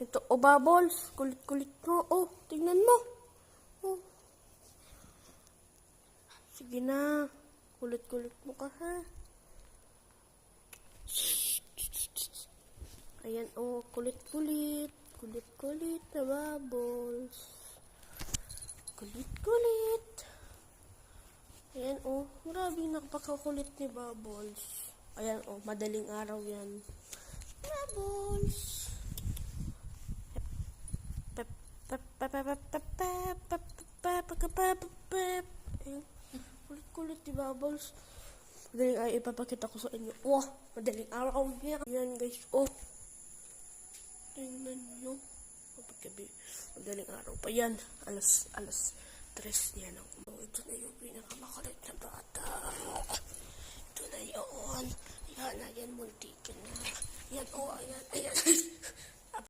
Ito, Bubbles. Kulit-kulit mo. Oh, tingnan mo. Oh. Sige na. Kulit-kulit mo ka, ha? Ayan, oh, kulit-kulit. Kulit-kulit na Bubbles. Kulit-kulit. Ayan, oh, grabe napakakulit ni Bubbles. Ayan, oh, madaling araw yan. Bubbles. Kulit-kulit ni Bubbles. Madaling ay ipapakita ko sa inyo. Wow, madaling araw yan. Yan guys, oh. Tingnan nyo. Pagkabi, madaling araw pa yan. Alas 3 yan. Oh, ito na yung pinakamakulit na bata. Ito na yun. Ayan, muntikin na. Ayan, oh, ayan.